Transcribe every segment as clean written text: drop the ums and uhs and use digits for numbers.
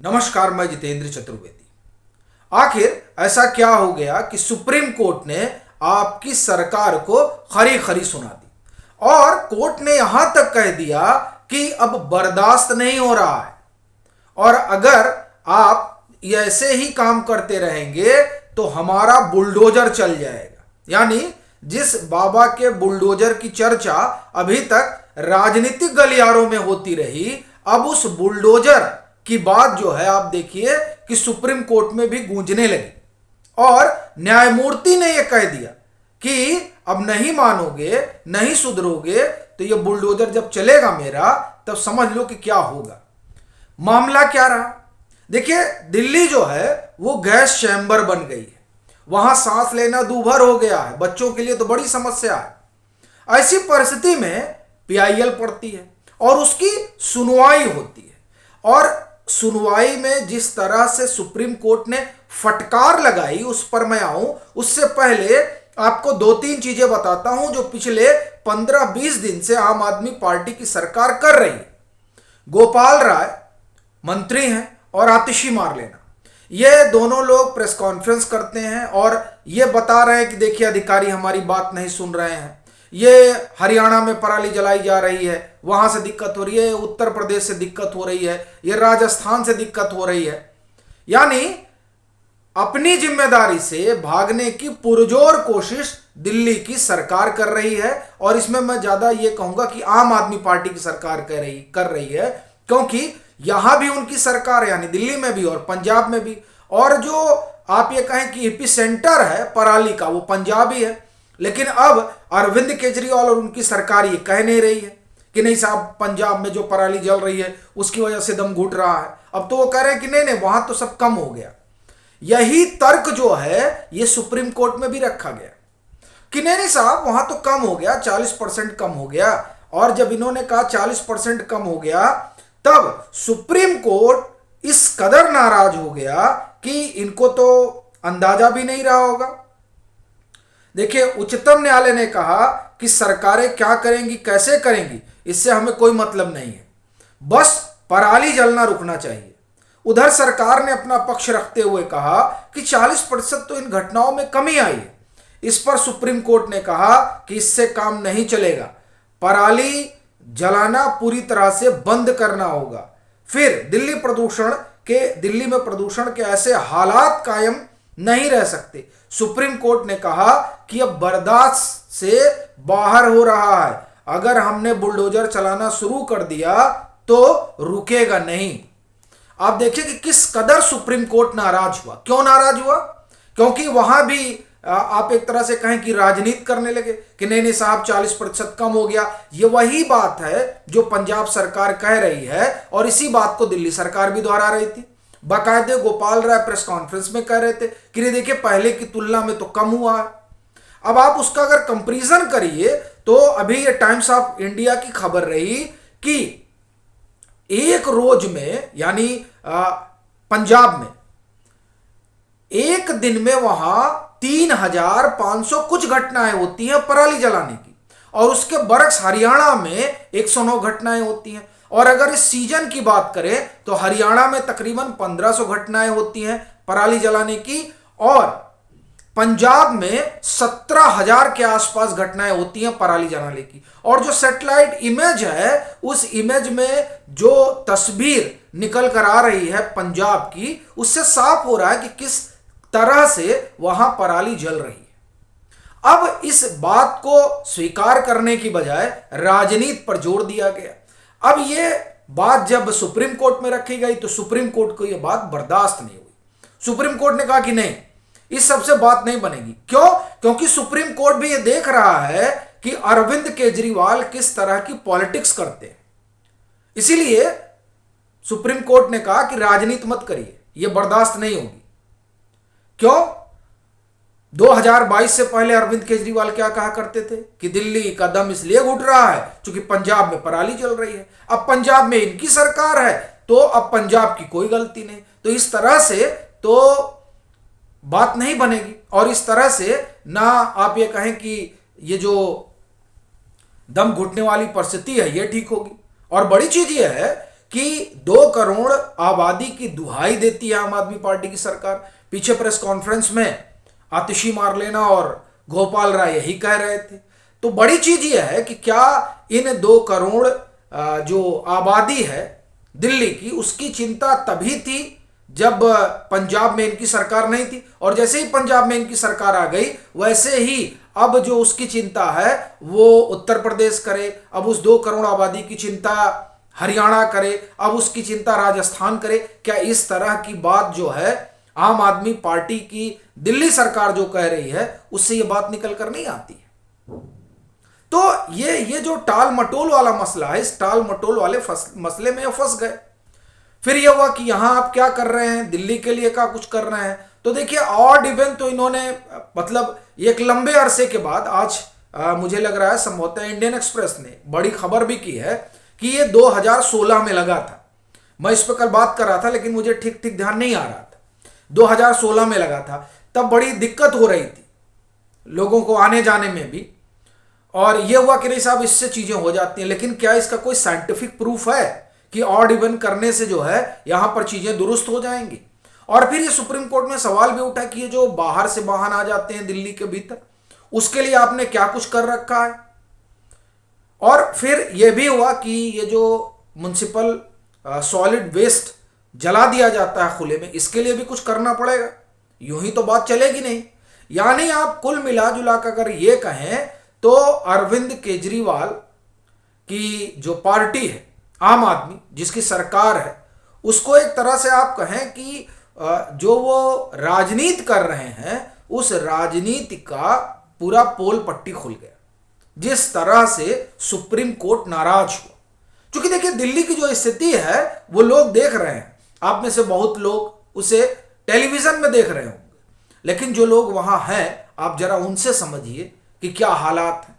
नमस्कार, मैं जितेंद्र चतुर्वेदी। आखिर ऐसा क्या हो गया कि सुप्रीम कोर्ट ने आपकी सरकार को खरी खरी सुना दी और कोर्ट ने यहां तक कह दिया कि अब बर्दाश्त नहीं हो रहा है और अगर आप ऐसे ही काम करते रहेंगे तो हमारा बुलडोजर चल जाएगा। यानी जिस बाबा के बुलडोजर की चर्चा अभी तक राजनीतिक गलियारों में होती रही, अब उस बुलडोजर की बात जो है आप देखिए कि सुप्रीम कोर्ट में भी गूंजने लगी और न्यायमूर्ति ने यह कह दिया कि अब नहीं मानोगे, नहीं सुधरोगे तो यह बुलडोजर जब चलेगा मेरा, तब समझ लो कि क्या होगा। मामला क्या रहा? देखिए, दिल्ली जो है वो गैस चैम्बर बन गई है, वहां सांस लेना दूभर हो गया है, बच्चों के लिए तो बड़ी समस्या है। ऐसी परिस्थिति में पीआईएल पड़ती है और उसकी सुनवाई होती है और सुनवाई में जिस तरह से सुप्रीम कोर्ट ने फटकार लगाई उस पर मैं आऊं, उससे पहले आपको दो तीन चीजें बताता हूं जो पिछले 15-20 दिन से आम आदमी पार्टी की सरकार कर रही है। गोपाल राय मंत्री हैं और आतिशी मारलेना, ये दोनों लोग प्रेस कॉन्फ्रेंस करते हैं और ये बता रहे हैं कि देखिए अधिकारी हमारी बात नहीं सुन रहे हैं, ये हरियाणा में पराली जलाई जा रही है, वहां से दिक्कत हो रही है, उत्तर प्रदेश से दिक्कत हो रही है, ये राजस्थान से दिक्कत हो रही है। यानी अपनी जिम्मेदारी से भागने की पुरजोर कोशिश दिल्ली की सरकार कर रही है और इसमें मैं ज्यादा ये कहूंगा कि आम आदमी पार्टी की सरकार कर रही है, क्योंकि यहां भी उनकी सरकार, यानी दिल्ली में भी और पंजाब में भी, और जो आप ये कहें कि एपी सेंटर है पराली का वो पंजाब ही है। लेकिन अब अरविंद केजरीवाल और उनकी सरकार ये कह नहीं रही है कि नहीं साहब, पंजाब में जो पराली जल रही है उसकी वजह से दम घुट रहा है। अब तो वो कह रहे हैं कि नहीं नहीं, वहां तो सब कम हो गया। यही तर्क जो है ये सुप्रीम कोर्ट में भी रखा गया कि नहीं नहीं साहब, वहां तो कम हो गया, 40% कम हो गया। और जब इन्होंने कहा 40% कम हो गया, तब सुप्रीम कोर्ट इस कदर नाराज हो गया कि इनको तो अंदाजा भी नहीं रहा होगा। देखिए, उच्चतम न्यायालय ने कहा कि सरकारें क्या करेंगी, कैसे करेंगी, इससे हमें कोई मतलब नहीं है, बस पराली जलना रुकना चाहिए। उधर सरकार ने अपना पक्ष रखते हुए कहा कि 40% तो इन घटनाओं में कमी आई है। इस पर सुप्रीम कोर्ट ने कहा कि इससे काम नहीं चलेगा, पराली जलाना पूरी तरह से बंद करना होगा। फिर दिल्ली में प्रदूषण के ऐसे हालात कायम नहीं रह सकते। सुप्रीम कोर्ट ने कहा कि अब बर्दाश्त से बाहर हो रहा है, अगर हमने बुलडोजर चलाना शुरू कर दिया तो रुकेगा नहीं। आप देखिए कि किस कदर सुप्रीम कोर्ट नाराज हुआ। क्यों नाराज हुआ? क्योंकि वहां भी आप एक तरह से कहें कि राजनीति करने लगे कि नहीं नहीं साहब, 40% कम हो गया। ये वही बात है जो पंजाब सरकार कह रही है और इसी बात को दिल्ली सरकार भी दोहरा रही थी। बाकायदे गोपाल राय प्रेस कॉन्फ्रेंस में कह रहे थे कि देखिए पहले की तुलना में तो कम हुआ है। अब आप उसका अगर कंपैरिजन करिए तो अभी ये टाइम्स ऑफ इंडिया की खबर रही कि एक रोज में, यानी पंजाब में एक दिन में वहां 3500 कुछ घटनाएं होती हैं पराली जलाने की, और उसके बरक्स हरियाणा में 109 घटनाएं होती हैं। और अगर इस सीजन की बात करें तो हरियाणा में तकरीबन 1500 घटनाएं होती हैं पराली जलाने की और पंजाब में 17,000 के आसपास घटनाएं होती हैं पराली जलाने की। और जो सैटेलाइट इमेज है, उस इमेज में जो तस्वीर निकल कर आ रही है पंजाब की, उससे साफ हो रहा है कि किस तरह से वहां पराली जल रही है। अब इस बात को स्वीकार करने की बजाय राजनीति पर जोर दिया गया। अब ये बात जब सुप्रीम कोर्ट में रखी गई तो सुप्रीम कोर्ट को यह बात बर्दाश्त नहीं हुई। सुप्रीम कोर्ट ने कहा कि नहीं, इस सबसे बात नहीं बनेगी। क्यों? क्योंकि सुप्रीम कोर्ट भी ये देख रहा है कि अरविंद केजरीवाल किस तरह की पॉलिटिक्स करते हैं। इसीलिए सुप्रीम कोर्ट ने कहा कि राजनीति मत करिए, यह बर्दाश्त नहीं होगी। क्यों? 2022 से पहले अरविंद केजरीवाल क्या कहा करते थे कि दिल्ली का दम इसलिए घुट रहा है क्योंकि पंजाब में पराली चल रही है। अब पंजाब में इनकी सरकार है तो अब पंजाब की कोई गलती नहीं। तो इस तरह से तो बात नहीं बनेगी और इस तरह से ना आप ये कहें कि ये जो दम घुटने वाली परिस्थिति है ये ठीक होगी। और बड़ी चीज ये है कि 2 करोड़ आबादी की दुहाई देती है आम आदमी पार्टी की सरकार। पीछे प्रेस कॉन्फ्रेंस में आतिशी मारलेना और गोपाल राय यही कह रहे थे। तो बड़ी चीज यह है कि क्या इन 2 करोड़ जो आबादी है दिल्ली की, उसकी चिंता तभी थी जब पंजाब में इनकी सरकार नहीं थी, और जैसे ही पंजाब में इनकी सरकार आ गई वैसे ही अब जो उसकी चिंता है वो उत्तर प्रदेश करे, अब उस 2 करोड़ आबादी की चिंता हरियाणा करे, अब उसकी चिंता राजस्थान करे। क्या इस तरह की बात जो है आम आदमी पार्टी की दिल्ली सरकार जो कह रही है उससे ये बात निकल कर नहीं आती है? तो ये जो टाल मटोल वाला मसला है, इस टाल मटोल वाले मसले में फंस गए। फिर ये हुआ कि यहां आप क्या कर रहे हैं, दिल्ली के लिए क्या कुछ कर रहे हैं? तो देखिए ऑड इवन तो इन्होंने मतलब एक लंबे अरसे के बाद आज मुझे लग रहा है संभवतः इंडियन एक्सप्रेस ने बड़ी खबर भी की है कि ये 2016 में लगा था। मैं इस पर कल बात कर रहा था लेकिन मुझे ठीक ठीक ध्यान नहीं आ रहा था। 2016 में लगा था, तब बड़ी दिक्कत हो रही थी लोगों को आने जाने में भी, और ये हुआ कि नहीं साहब इससे चीजें हो जाती हैं। लेकिन क्या इसका कोई साइंटिफिक प्रूफ है कि ऑड इवन करने से जो है यहां पर चीजें दुरुस्त हो जाएंगी? और फिर ये सुप्रीम कोर्ट में सवाल भी उठा कि ये जो बाहर से वाहन आ जाते हैं दिल्ली के भीतर, उसके लिए आपने क्या कुछ कर रखा है? और फिर यह भी हुआ कि ये जो म्युनिसिपल सॉलिड वेस्ट जला दिया जाता है खुले में, इसके लिए भी कुछ करना पड़ेगा, यूं ही तो बात चलेगी नहीं। यानी आप कुल मिला जुला कर अगर ये कहें तो अरविंद केजरीवाल की जो पार्टी है आम आदमी जिसकी सरकार है, उसको एक तरह से आप कहें कि जो वो राजनीति कर रहे हैं उस राजनीति का पूरा पोल पट्टी खुल गया। जिस तरह से सुप्रीम कोर्ट नाराज हुआ, क्योंकि देखिए दिल्ली की जो स्थिति है वो लोग देख रहे हैं, आप में से बहुत लोग उसे टेलीविजन में देख रहे होंगे, लेकिन जो लोग वहां हैं आप जरा उनसे समझिए कि क्या हालात हैं।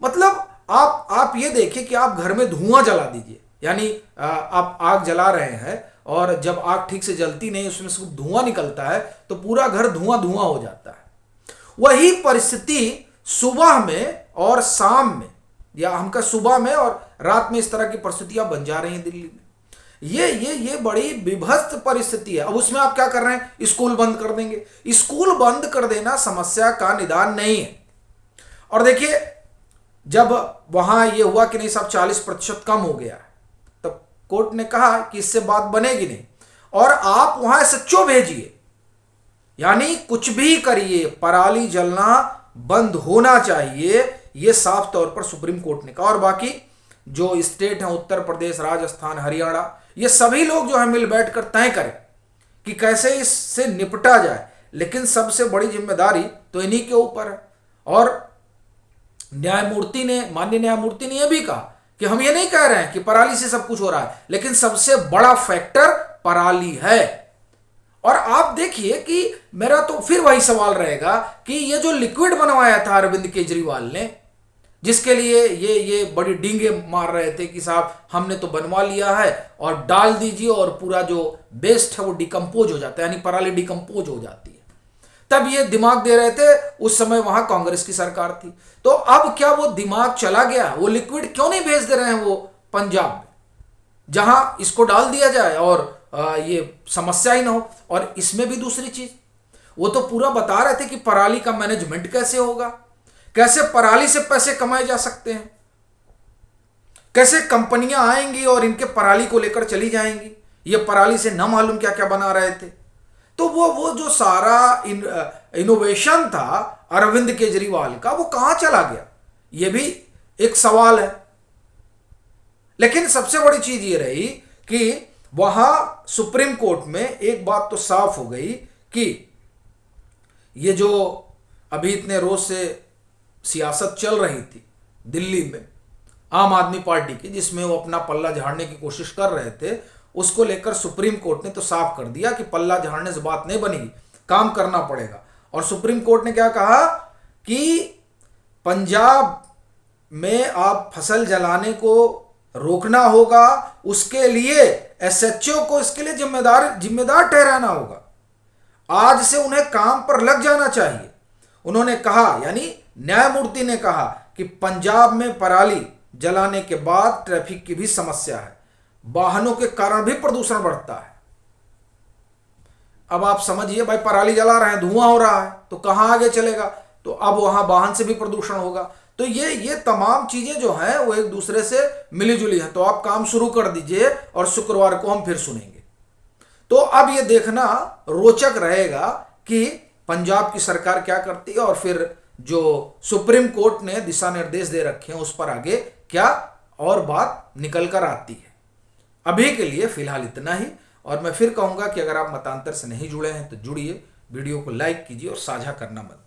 मतलब आप ये देखिए कि आप घर में धुआं जला दीजिए, यानी आप आग जला रहे हैं और जब आग ठीक से जलती नहीं, उसमें से धुआं निकलता है तो पूरा घर धुआं धुआं हो जाता है। वही परिस्थिति सुबह में और शाम में, या हमका सुबह में और रात में इस तरह की परिस्थितियां बन जा रही हैं दिल्ली में। ये बड़ी विभत्स परिस्थिति है। अब उसमें आप क्या कर रहे हैं, स्कूल बंद कर देंगे। स्कूल बंद कर देना समस्या का निदान नहीं है। और देखिए जब वहां ये हुआ कि नहीं साहब 40% कम हो गया, तब कोर्ट ने कहा कि इससे बात बनेगी नहीं और आप वहां एसएचओ भेजिए, यानी कुछ भी करिए, पराली जलना बंद होना चाहिए, यह साफ तौर पर सुप्रीम कोर्ट ने कहा। और बाकी जो स्टेट हैं उत्तर प्रदेश, राजस्थान, हरियाणा, ये सभी लोग जो है मिल बैठकर तय करें कि कैसे इससे निपटा जाए। लेकिन सबसे बड़ी जिम्मेदारी तो इन्हीं के ऊपर है। और माननीय न्यायमूर्ति ने यह भी कहा कि हम ये नहीं कह रहे हैं कि पराली से सब कुछ हो रहा है, लेकिन सबसे बड़ा फैक्टर पराली है। और आप देखिए कि मेरा तो फिर वही सवाल रहेगा कि ये जो लिक्विड बनवाया था अरविंद केजरीवाल ने, जिसके लिए ये बड़ी डींगे मार रहे थे कि साहब हमने तो बनवा लिया है और डाल दीजिए और पूरा जो वेस्ट है वो डिकम्पोज हो जाता है, यानी पराली डिकम्पोज हो जाती है, तब ये दिमाग दे रहे थे। उस समय वहां कांग्रेस की सरकार थी। तो अब क्या वो दिमाग चला गया? वो लिक्विड क्यों नहीं भेज दे रहे हैं वो पंजाब में, जहां इसको डाल दिया जाए और ये समस्या ही ना हो? और इसमें भी दूसरी चीज, वो तो पूरा बता रहे थे कि पराली का मैनेजमेंट कैसे होगा, कैसे पराली से पैसे कमाए जा सकते हैं, कैसे कंपनियां आएंगी और इनके पराली को लेकर चली जाएंगी, ये पराली से न मालूम क्या क्या बना रहे थे। तो वो जो सारा इनोवेशन था अरविंद केजरीवाल का, वो कहां चला गया, ये भी एक सवाल है। लेकिन सबसे बड़ी चीज ये रही कि वहां सुप्रीम कोर्ट में एक बात तो साफ हो गई कि ये जो अभी इतने रोज से सियासत चल रही थी दिल्ली में आम आदमी पार्टी की, जिसमें वो अपना पल्ला झाड़ने की कोशिश कर रहे थे, उसको लेकर सुप्रीम कोर्ट ने तो साफ कर दिया कि पल्ला झाड़ने से बात नहीं बनेगी, काम करना पड़ेगा। और सुप्रीम कोर्ट ने क्या कहा कि पंजाब में आप फसल जलाने को रोकना होगा, उसके लिए एसएचओ को इसके लिए जिम्मेदार ठहराना होगा, आज से उन्हें काम पर लग जाना चाहिए। उन्होंने कहा, यानी न्यायमूर्ति ने कहा कि पंजाब में पराली जलाने के बाद ट्रैफिक की भी समस्या है, वाहनों के कारण भी प्रदूषण बढ़ता है। अब आप समझिए भाई, पराली जला रहे हैं, धुआं हो रहा है, तो कहां आगे चलेगा, तो अब वहां वाहन से भी प्रदूषण होगा। तो ये तमाम चीजें जो हैं वो एक दूसरे से मिली जुली हैं। तो आप काम शुरू कर दीजिए और शुक्रवार को हम फिर सुनेंगे। तो अब ये देखना रोचक रहेगा कि पंजाब की सरकार क्या करती है और फिर जो सुप्रीम कोर्ट ने दिशा निर्देश दे रखे हैं उस पर आगे क्या और बात निकल कर आती है। अभी के लिए फिलहाल इतना ही। और मैं फिर कहूंगा कि अगर आप मतांतर से नहीं जुड़े हैं तो जुड़िए, वीडियो को लाइक कीजिए और साझा करना मत